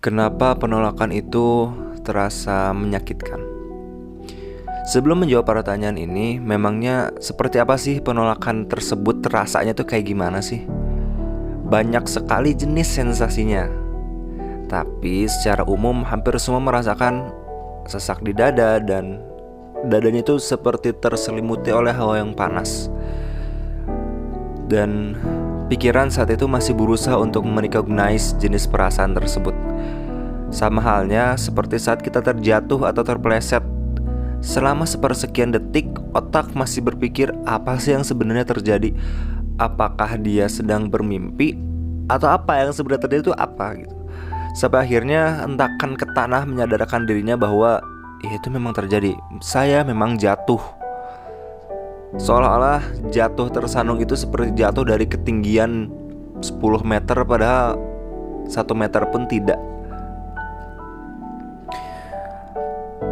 Kenapa penolakan itu terasa menyakitkan? Sebelum menjawab pertanyaan ini, memangnya seperti apa sih penolakan tersebut, rasanya tuh kayak gimana sih? Banyak sekali jenis sensasinya. Tapi secara umum hampir semua merasakan sesak di dada dan dadanya itu seperti terselimuti oleh hawa yang panas. Dan pikiran saat itu masih berusaha untuk merecognize jenis perasaan tersebut. Sama halnya seperti saat kita terjatuh atau terpeleset. Selama sepersekian detik, otak masih berpikir apa sih yang sebenarnya terjadi. Apakah dia sedang bermimpi? Atau apa yang sebenarnya terjadi itu apa gitu. Sampai akhirnya hentakan ke tanah menyadarkan dirinya bahwa ya itu memang terjadi. Saya memang jatuh. Seolah-olah jatuh tersandung itu seperti jatuh dari ketinggian 10 meter, padahal 1 meter pun tidak.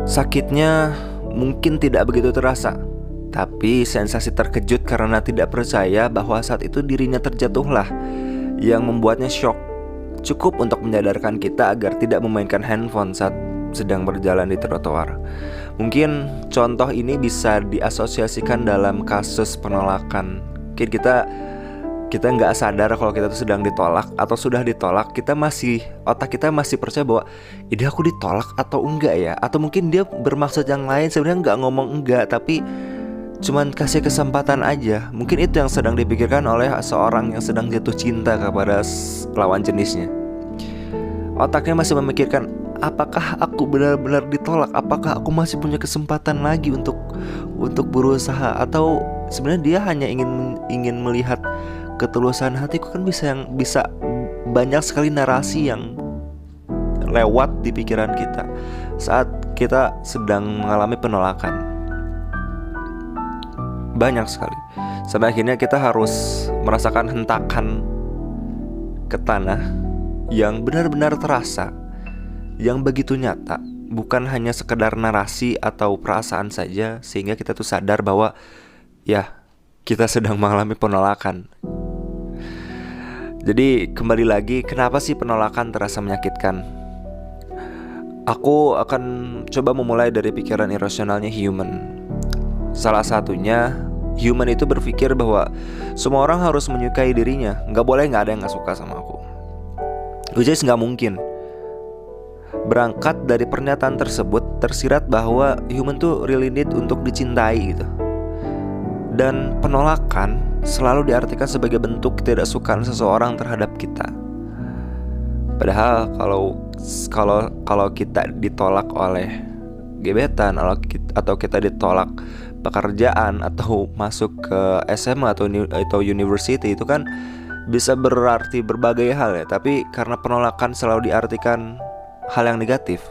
Sakitnya mungkin tidak begitu terasa, tapi sensasi terkejut karena tidak percaya bahwa saat itu dirinya terjatuhlah yang membuatnya shock. Cukup untuk menyadarkan kita agar tidak memainkan handphone saat sedang berjalan di trotoar. Mungkin contoh ini bisa diasosiasikan dalam kasus penolakan. Mungkin kita nggak sadar kalau kita tuh sedang ditolak atau sudah ditolak. Otak kita masih percaya bahwa ini aku ditolak atau enggak ya, atau mungkin dia bermaksud yang lain, sebenarnya nggak ngomong enggak tapi cuman kasih kesempatan aja. Mungkin itu yang sedang dipikirkan oleh seorang yang sedang jatuh cinta kepada lawan jenisnya. Otaknya masih memikirkan, apakah aku benar-benar ditolak? Apakah aku masih punya kesempatan lagi untuk berusaha? Atau sebenarnya dia hanya ingin melihat ketulusan hatiku? Kan bisa banyak sekali narasi yang lewat di pikiran kita saat kita sedang mengalami penolakan. Banyak sekali. Sampai akhirnya kita harus merasakan hentakan ke tanah yang benar-benar terasa, yang begitu nyata, bukan hanya sekedar narasi atau perasaan saja, sehingga kita tuh sadar bahwa ya, kita sedang mengalami penolakan. Jadi kembali lagi, kenapa sih penolakan terasa menyakitkan? Aku akan coba memulai dari pikiran irasionalnya human. Salah satunya, human itu berpikir bahwa semua orang harus menyukai dirinya. Gak ada yang gak suka sama aku. Which is gak mungkin. Berangkat dari pernyataan tersebut, tersirat bahwa human tuh really need untuk dicintai gitu. Dan penolakan selalu diartikan sebagai bentuk ketidaksukaan seseorang terhadap kita. Padahal kalau kita ditolak oleh gebetan, atau kita ditolak pekerjaan, atau masuk ke SMA atau university, itu kan bisa berarti berbagai hal ya. Tapi karena penolakan selalu diartikan hal yang negatif,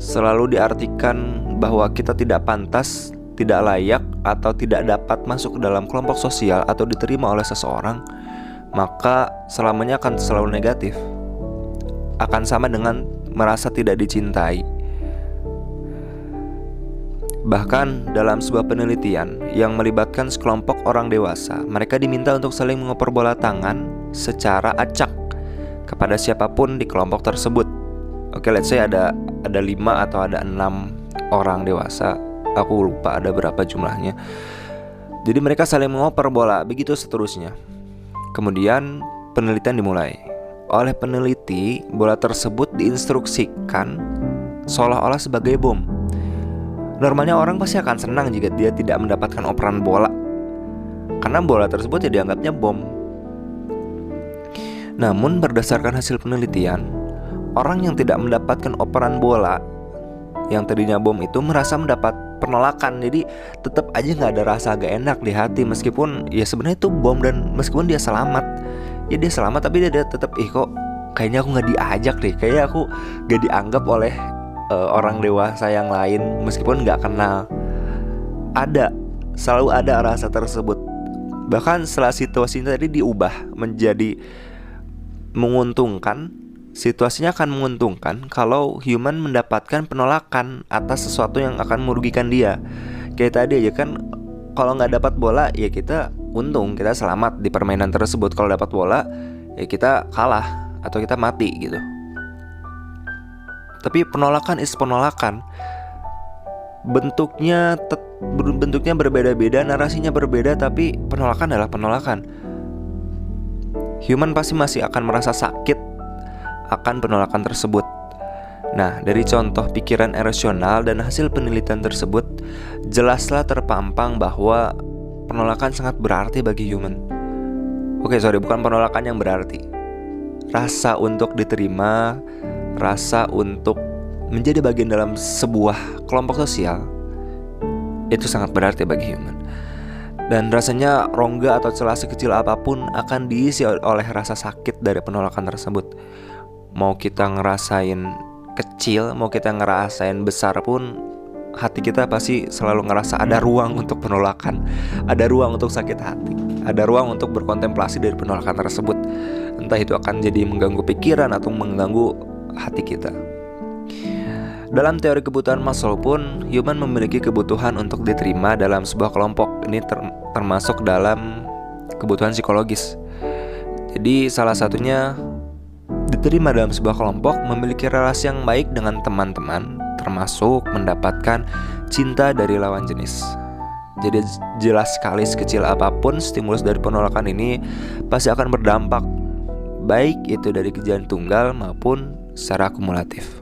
selalu diartikan bahwa kita tidak pantas, tidak layak, atau tidak dapat masuk ke dalam kelompok sosial atau diterima oleh seseorang, maka selamanya akan selalu negatif. Akan sama dengan merasa tidak dicintai. Bahkan dalam sebuah penelitian yang melibatkan sekelompok orang dewasa, mereka diminta untuk saling mengoper bola tangan secara acak kepada siapapun di kelompok tersebut. Oke, let's say ada 5 atau ada 6 orang dewasa. Aku lupa ada berapa jumlahnya. Jadi mereka saling mengoper bola, begitu seterusnya. Kemudian penelitian dimulai. Oleh peneliti, bola tersebut diinstruksikan seolah-olah sebagai bom. Normalnya orang pasti akan senang jika dia tidak mendapatkan operan bola, karena bola tersebut ya dianggapnya bom. Namun berdasarkan hasil penelitian, orang yang tidak mendapatkan operan bola yang tadinya bom itu merasa mendapat penolakan. Jadi tetap aja gak ada rasa agak enak di hati, meskipun ya sebenarnya itu bom, dan meskipun dia selamat. Ya dia selamat, tapi dia tetap kok kayaknya aku gak diajak deh, kayaknya aku gak dianggap oleh orang dewasa yang lain, meskipun gak kenal. Selalu ada rasa tersebut. Bahkan setelah situasi tadi diubah menjadi menguntungkan, situasinya akan menguntungkan kalau human mendapatkan penolakan atas sesuatu yang akan merugikan dia. Kayak tadi aja kan, kalau gak dapat bola ya kita untung, kita selamat di permainan tersebut. Kalau dapat bola ya kita kalah atau kita mati gitu. Tapi penolakan is penolakan. Bentuknya berbeda-beda, narasinya berbeda, tapi penolakan adalah penolakan. Human pasti masih akan merasa sakit akan penolakan tersebut. Nah, dari contoh pikiran erasional dan hasil penelitian tersebut, jelaslah terpampang bahwa penolakan sangat berarti bagi human. Bukan penolakan yang berarti. Rasa untuk diterima, rasa untuk menjadi bagian dalam sebuah kelompok sosial, itu sangat berarti bagi human. Dan rasanya rongga atau celah sekecil apapun akan diisi oleh rasa sakit dari penolakan tersebut. Mau kita ngerasain kecil, mau kita ngerasain besar pun, hati kita pasti selalu ngerasa ada ruang untuk penolakan, ada ruang untuk sakit hati, ada ruang untuk berkontemplasi dari penolakan tersebut. Entah itu akan jadi mengganggu pikiran atau mengganggu hati kita. Dalam teori kebutuhan Maslow pun, human memiliki kebutuhan untuk diterima dalam sebuah kelompok. Ini termasuk dalam kebutuhan psikologis. Jadi salah satunya diterima dalam sebuah kelompok, memiliki relasi yang baik dengan teman-teman, termasuk mendapatkan cinta dari lawan jenis. Jadi jelas sekali, sekecil apapun stimulus dari penolakan ini pasti akan berdampak, baik itu dari kejadian tunggal maupun secara akumulatif.